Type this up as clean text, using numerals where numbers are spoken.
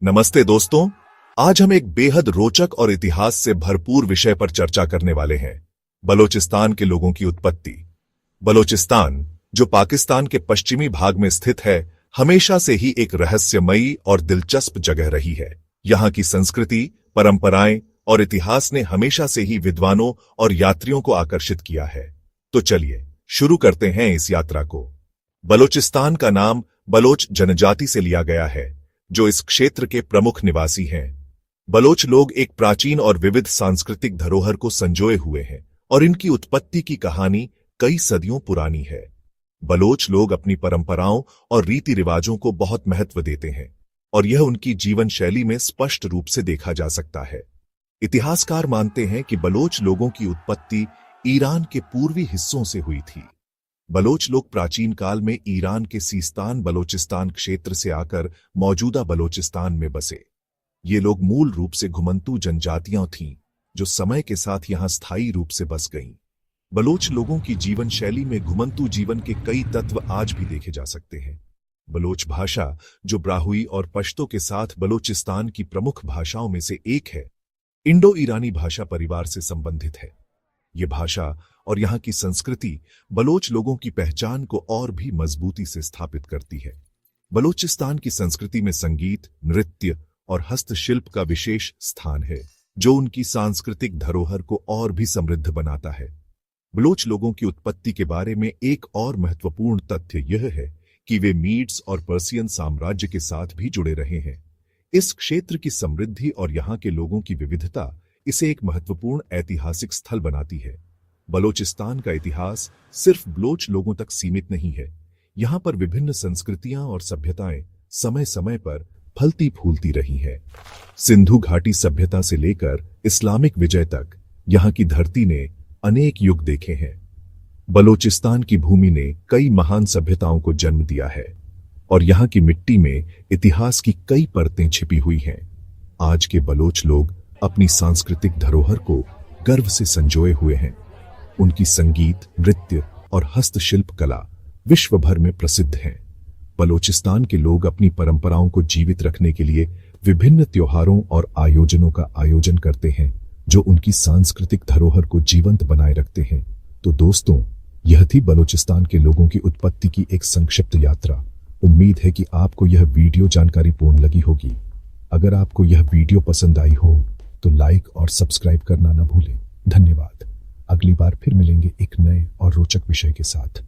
नमस्ते दोस्तों। आज हम एक बेहद रोचक और इतिहास से भरपूर विषय पर चर्चा करने वाले हैं, बलोचिस्तान के लोगों की उत्पत्ति। बलोचिस्तान, जो पाकिस्तान के पश्चिमी भाग में स्थित है, हमेशा से ही एक रहस्यमयी और दिलचस्प जगह रही है। यहाँ की संस्कृति, परंपराएं और इतिहास ने हमेशा से ही विद्वानों और यात्रियों को आकर्षित किया है। तो चलिए शुरू करते हैं इस यात्रा को। बलोचिस्तान का नाम बलोच जनजाति से लिया गया है, जो इस क्षेत्र के प्रमुख निवासी हैं। बलोच लोग एक प्राचीन और विविध सांस्कृतिक धरोहर को संजोए हुए हैं और इनकी उत्पत्ति की कहानी कई सदियों पुरानी है। बलोच लोग अपनी परंपराओं और रीति रिवाजों को बहुत महत्व देते हैं और यह उनकी जीवन शैली में स्पष्ट रूप से देखा जा सकता है। इतिहासकार मानते हैं कि बलोच लोगों की उत्पत्ति ईरान के पूर्वी हिस्सों से हुई थी। बलोच लोग प्राचीन काल में ईरान के सीस्तान बलोचिस्तान क्षेत्र से आकर मौजूदा बलोचिस्तान में बसे। ये लोग मूल रूप से घुमंतू जनजातियां थीं, जो समय के साथ यहां स्थायी रूप से बस गईं। बलोच लोगों की जीवन शैली में घुमंतू जीवन के कई तत्व आज भी देखे जा सकते हैं। बलोच भाषा, जो ब्राहुई और पश्तो के साथ बलोचिस्तान की प्रमुख भाषाओं में से एक है, इंडो ईरानी भाषा परिवार से संबंधित है। ये भाषा और यहाँ की संस्कृति बलोच लोगों की पहचान को और भी मजबूती से स्थापित करती है। बलोचिस्तान की संस्कृति में संगीत, नृत्य और हस्तशिल्प का विशेष स्थान है, जो उनकी सांस्कृतिक धरोहर को और भी समृद्ध बनाता है। बलोच लोगों की उत्पत्ति के बारे में एक और महत्वपूर्ण तथ्य यह है कि वे मीड्स और पर्सियन साम्राज्य के साथ भी जुड़े रहे हैं। इस क्षेत्र की समृद्धि और यहाँ के लोगों की विविधता इसे एक महत्वपूर्ण ऐतिहासिक स्थल बनाती है। बलोचिस्तान का इतिहास सिर्फ बलोच लोगों तक सीमित नहीं है। यहाँ पर विभिन्न संस्कृतियां और सभ्यताएं समय समय पर फलती फूलती रही हैं। सिंधु घाटी सभ्यता से लेकर इस्लामिक विजय तक यहाँ की धरती ने अनेक युग देखे हैं। बलोचिस्तान की भूमि ने कई महान सभ्यताओं को जन्म दिया है और यहाँ की मिट्टी में इतिहास की कई परतें छिपी हुई हैं। आज के बलोच लोग अपनी सांस्कृतिक धरोहर को गर्व से संजोए हुए हैं। उनकी संगीत, नृत्य और हस्तशिल्प कला विश्व भर में प्रसिद्ध है। बलोचिस्तान के लोग अपनी परंपराओं को जीवित रखने के लिए विभिन्न त्योहारों और आयोजनों का आयोजन करते हैं, जो उनकी सांस्कृतिक धरोहर को जीवंत बनाए रखते हैं। तो दोस्तों, यह थी बलोचिस्तान के लोगों की उत्पत्ति की एक संक्षिप्त यात्रा। उम्मीद है कि आपको यह वीडियो जानकारीपूर्ण लगी होगी। अगर आपको यह वीडियो पसंद आई हो तो लाइक और सब्सक्राइब करना न भूलें। धन्यवाद। अगली बार फिर मिलेंगे एक नए और रोचक विषय के साथ।